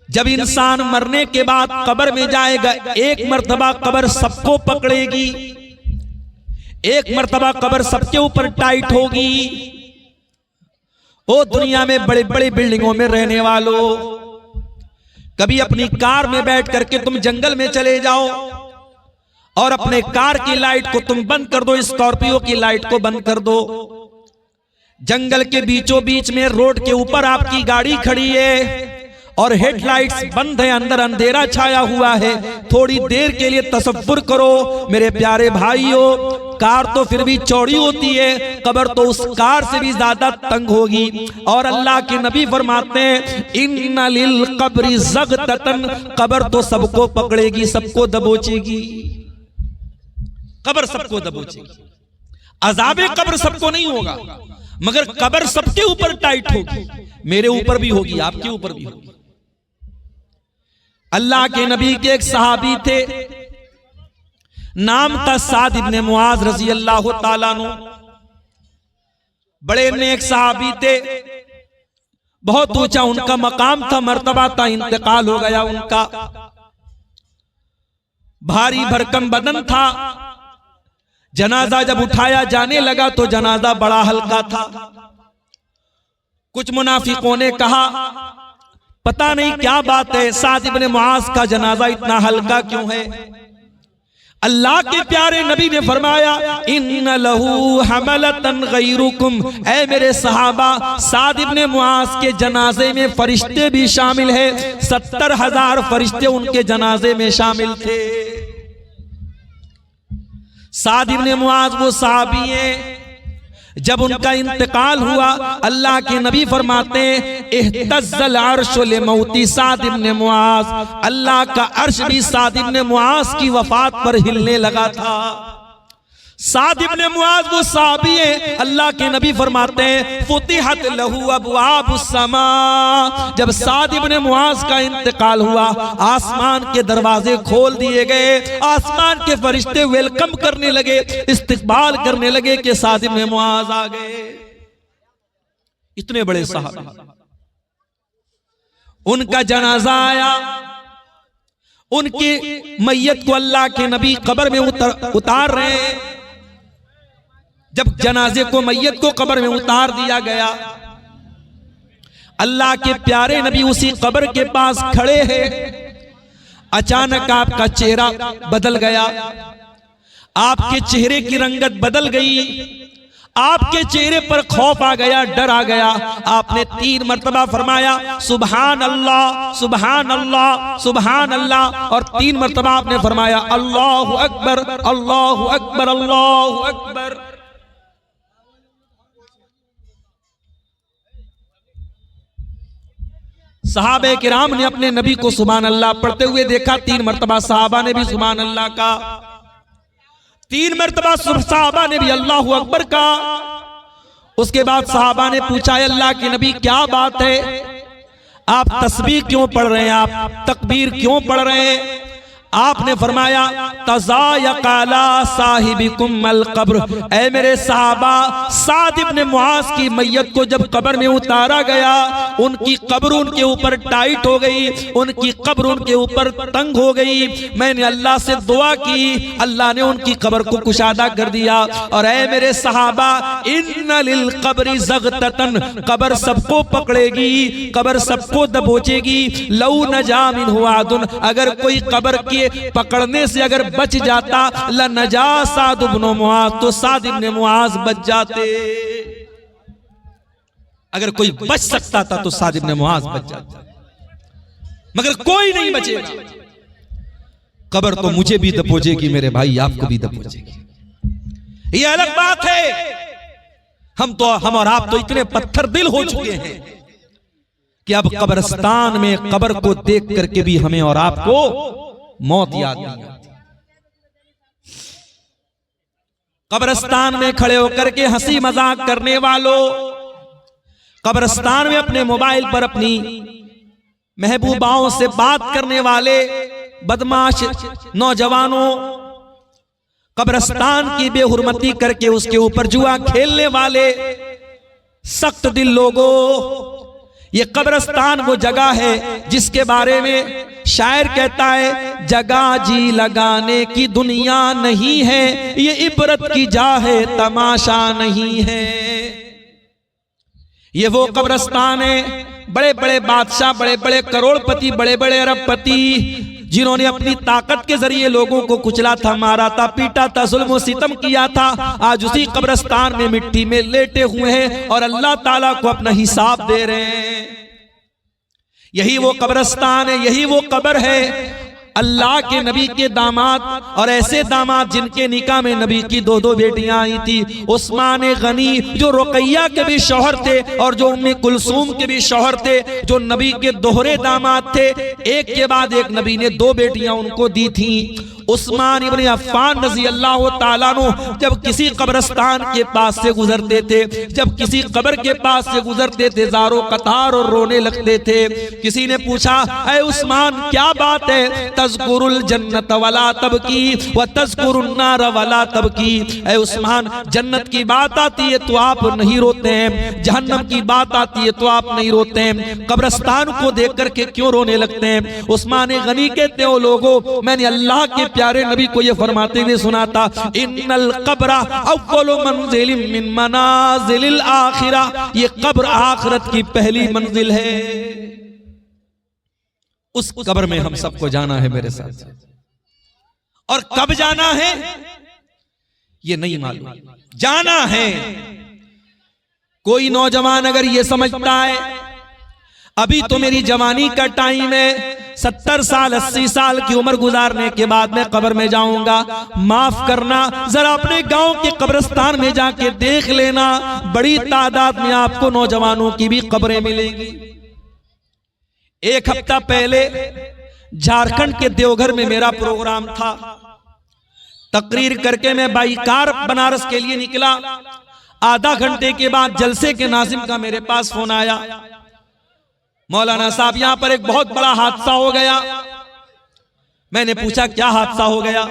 जब इंसान मरने के बाद कब्र में जाएगा, एक मर्तबा कब्र सबको पकड़ेगी, एक मर्तबा कब्र सबके ऊपर टाइट होगी। ओ दुनिया में बड़े बड़े बिल्डिंगों में रहने वालों, कभी अपनी कार में बैठ करके तुम जंगल में चले जाओ और अपने कार की लाइट को तुम बंद कर दो, स्कॉर्पियो की लाइट को बंद कर दो। जंगल के बीचों बीच में रोड के ऊपर आपकी गाड़ी खड़ी है और हेडलाइट्स बंद है, अंदर अंधेरा छाया हुआ है। थोड़ी देर के लिए तसव्वुर करो मेरे प्यारे भाइयों, कार तो फिर भी चौड़ी होती है, कब्र तो उस कार से भी ज्यादा तंग होगी। और अल्लाह के नबी फरमाते हैं इन्ना लिल कब्रि ज़ग़ततन, कब्र तो सबको पकड़ेगी, सबको दबोचेगी, कब्र सबको दबोचेगी। अज़ाबे कब्र सबको नहीं होगा, मगर कब्र सबके ऊपर टाइट होगी, मेरे ऊपर भी होगी, आपके ऊपर भी होगी। अल्लाह के नबी के एक सहाबी थे, नाम था साद इब्ने मुआज रजी अल्लाह ताला अन्हु, बड़े नेक सहाबी थे, बहुत ऊंचा उनका मकाम था, मर्तबा था, इंतकाल हो गया उनका। भारी भरकम बदन था, जनाजा जब उठाया जाने लगा तो जनाजा बड़ा हल्का था। कुछ मुनाफिकों ने कहा पता नहीं क्या बात है, साद इब्ने मुआज का जनाजा इतना हल्का क्यों है? अल्लाह के प्यारे नबी ने फरमाया इन्न लहू हमलतन गैरुकुम, ऐ मेरे सहाबा, साद इब्ने मुआज के जनाजे में फरिश्ते भी शामिल है, 70,000 फरिश्ते उनके जनाजे में शामिल थे। साद इब्ने मुआज वो सहाबी हैं, जब उनका इंतकाल हुआ अल्लाह के नबी फरमाते हैं इह्तज़्ज़ल अर्शु लिमौती साद इब्ने मुआज, अल्लाह का अर्श भी साद इब्ने मुआज की वफात पर हिलने लगा था। साद इब्ने मुआज वो सहाबी है, अल्लाह के नबी फरमाते हैं फुतिहत लहू अबवाबुस समा, जब साद इब्ने मुआज का इंतकाल हुआ आसमान के दरवाजे खोल दिए गए, आसमान के फरिश्ते वेलकम करने लगे, इस्तकबाल करने लगे कि साद इब्ने मुआज आ गए। इतने बड़े सहाबी, उनका जनाजा आया, उनकी मैयत को अल्लाह के नबी कब्र में उतार रहे हैं। जब जनाजे को, मैयत को कब्र में उतार दिया गया, अल्लाह के प्यारे नबी उसी कब्र के पास खड़े हैं। अचानक आपका चेहरा बदल गया, आपके चेहरे की रंगत बदल गई, आपके चेहरे पर खौफ आ गया, डर आ गया। आपने 3 मर्तबा फरमाया सुभान अल्लाह, सुभान अल्लाह, सुभान अल्लाह, और 3 मर्तबा आपने फरमाया अल्लाहु अकबर, अल्लाहु अकबर, अल्लाहु अकबर। सहाबे किराम ने अपने नबी को सुभान अल्लाह पढ़ते हुए देखा, 3 मर्तबा सहाबा ने भी सुभान अल्लाह का, 3 मर्तबा सहाबा ने भी अल्लाहु अकबर का। उसके बाद सहाबा ने पूछा अल्लाह के नबी क्या बात है, आप तस्बीह क्यों पढ़ रहे हैं, आप तकबीर क्यों पढ़ रहे हैं? आपने फरमाया तज़ायक़ला साहिबिकुम अल कब्र, ऐ मेरे सहाबा, साद इब्ने मुआज की मैयत को जब कब्र में उतारा गया, उनकी कब्र उनके ऊपर टाइट हो गई, उनकी कब्र उनके ऊपर तंग हो गई। मैंने अल्लाह से दुआ की, अल्लाह ने उनकी कब्र को कुशादा कर दिया। और ऐ मेरे सहाबा, इन्ना लिल कब्रि ज़ग़ततन, कब्र सबको पकड़ेगी, कब्र सबको दबोचेगी। लौ नजा मिन्हु आदुन, अगर कोई कब्र के पकड़ने से अगर बच जाता, लनजा साद इब्ने मुआज, तो साद इब्ने मुआज बच जाते। अगर कोई बच सकता था तो साद इब्ने मुआज बच जाता, मगर कोई नहीं बचेगा। कब्र तो मुझे भी दबोचेगी मेरे भाई, आपको भी दबोचेगी, ये अलग बात है। हम और आप तो इतने पत्थर दिल हो चुके हैं कि अब कब्रिस्तान में कब्र को देख करके भी हमें और आपको मौत याद नहीं आती। कब्रिस्तान में खड़े होकर के हंसी मजाक करने वालों, कब्रिस्तान में अपने मोबाइल पर अपनी महबूबाओं से बात करने वाले बदमाश नौजवानों, कब्रिस्तान की बेहुरमती करके उसके ऊपर जुआ खेलने वाले सख्त दिल लोगों, ये कब्रिस्तान वो जगह है जिसके बारे में शायर कहता है, जगह जी लगाने की दुनिया नहीं है, ये इबरत की जा है तमाशा नहीं है। ये वो कब्रिस्तान है, बड़े बड़े बादशाह, बड़े बड़े करोड़पति, बड़े बड़े अरबपति, जिन्होंने अपनी ताकत के जरिए लोगों को कुचला था, मारा था, पीटा था, जुल्म सितम किया था, आज उसी कब्रिस्तान में मिट्टी में लेटे हुए हैं और अल्लाह ताला को अपना हिसाब दे रहे हैं। यही वो कब्रिस्तान है, यही वो कब्र है अल्लाह के नबी के दामाद, और ऐसे दामाद जिनके निकाह में नबी की दो दो बेटियां आई थी। उस्मान गनी जो रुकैया के भी शौहर थे और जो उम्मे कुलसूम के भी शौहर थे, जो नबी के दोहरे दामाद थे, एक के बाद एक नबी ने दो बेटियां उनको दी थी। उस्मान इब्न अफ़्फ़ान रज़ी अल्लाह ताला अन्हु जब किसी कब्रिस्तान के पास से गुजरते थे, जब किसी कब्र के पास से गुजरते थे, ज़ारो कतार और रोने लगते थे। किसी ने पूछा, ऐ उस्मान क्या बात है, तज़कुरुल जन्नत वला तबकी व तज़कुरुन नार वला तबकी। ऐ उस्मान, जन्नत की बात आती है तो आप नहीं रोते हैं, जहन्नम की बात आती है तो आप नहीं रोते हैं, कब्रिस्तान को देख करके क्यों रोने लगते हैं? उस्मान गनी कहते हो, लोगों मैंने अल्लाह के प्यारे नबी को ये फरमाते हुए सुना था, इन्नल कब्र अव्वलु मंजिलिन मिन मनाजिलिल आखिरा, ये कब्र आखिरत की पहली मंजिल है। उस कब्र में हम सबको जाना है मेरे साथ, और कब जाना है ये नहीं मालूम, जाना है। कोई नौजवान अगर ये समझता है अभी तो मेरी जवानी का टाइम है, 70 साल 80 साल की उम्र गुजारने के बाद मैं कब्र में जाऊंगा, माफ करना, जरा अपने गांव के कब्रिस्तान में जाके देख लेना, बड़ी तादाद में आपको नौजवानों की भी कब्रें मिलेंगी। एक हफ्ता पहले झारखंड के देवघर में मेरा प्रोग्राम था, तकरीर करके मैं बाई कार बनारस के लिए निकला। आधा घंटे के बाद जलसे के नाज़िम का मेरे पास फोन आया, मौलाना साहब यहां पर एक बहुत बड़ा हादसा हो गया। मैंने पूछा क्या हादसा हो गया?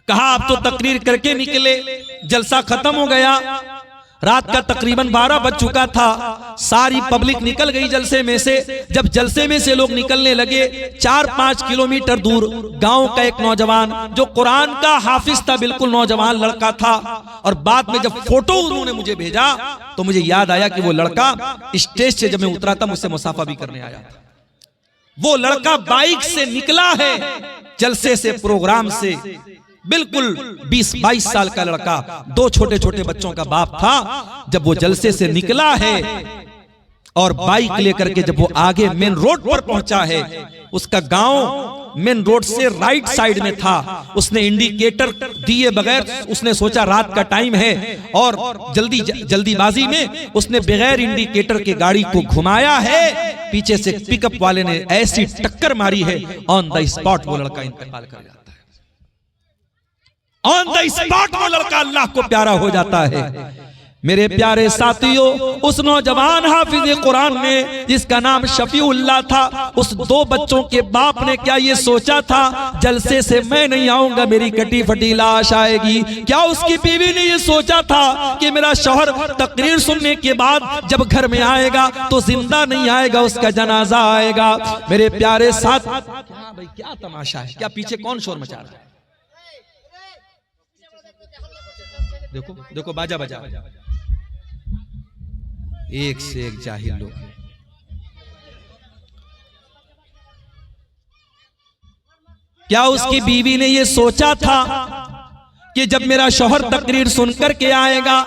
कहा आप तो तकरीर करके निकले, जलसा खत्म हो गया, रात का तकरीबन 12 बज चुका था, सारी पब्लिक निकल गई जलसे में से। जब जलसे में से लोग निकलने लगे, 4-5 किलोमीटर दूर गांव का एक नौजवान जो कुरान का हाफिज था, बिल्कुल नौजवान लड़का था, और बाद में जब फोटो उन्होंने मुझे भेजा तो मुझे याद आया कि वो लड़का स्टेज से जब मैं उतरा था मुझसे मुसाफा भी करने आया था। वो लड़का बाइक से निकला है जलसे से, प्रोग्राम से, बिल्कुल 20-22 साल का लड़का, 2 छोटे छोटे बच्चों का बाप था। जब वो जलसे से निकला है और बाइक लेकर के जब वो आगे मेन रोड पर पहुंचा है, उसका गांव मेन रोड से राइट साइड में था, उसने इंडिकेटर दिए बगैर, उसने सोचा रात का टाइम है और जल्दीबाजी में उसने बगैर इंडिकेटर के गाड़ी को घुमाया है। पीछे से पिकअप वाले ने ऐसी टक्कर मारी है, ऑन द स्पॉट वो लड़का इंतकाल कर जाता है। ऑन द स्पॉट वो लड़का अल्लाह को प्यारा हो जाता है। मेरे प्यारे साथियों, उस नौजवान हाफिज कुरान ने जिसका नाम शफीउल्लाह था, उस 2 बच्चों के बाप ने क्या ये सोचा था जलसे से मैं नहीं आऊंगा, मेरी कटी फटी लाश आएगी? क्या उसकी बीवी ने ये सोचा था कि मेरा शौहर तकरीर सुनने के बाद जब घर में आएगा तो जिंदा नहीं आएगा, उसका जनाजा आएगा? मेरे प्यारे साथ, क्या भाई क्या तमाशा है, क्या पीछे कौन शोर मचा रहा है? देखो देखो बाजा बजा, एक से एक जाहिल लोग। क्या उसकी बीवी ने यह सोचा था कि जब मेरा शौहर तकरीर सुनकर के आएगा,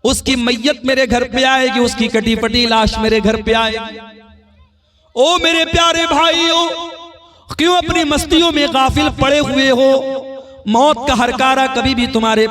उसकी मैयत मेरे घर पे आएगी, उसकी कटी फटी लाश मेरे घर पे आएगी? ओ मेरे प्यारे भाइयों, क्यों अपनी मस्तियों में गाफिल पड़े हुए हो? मौत का हरकारा कभी भी तुम्हारे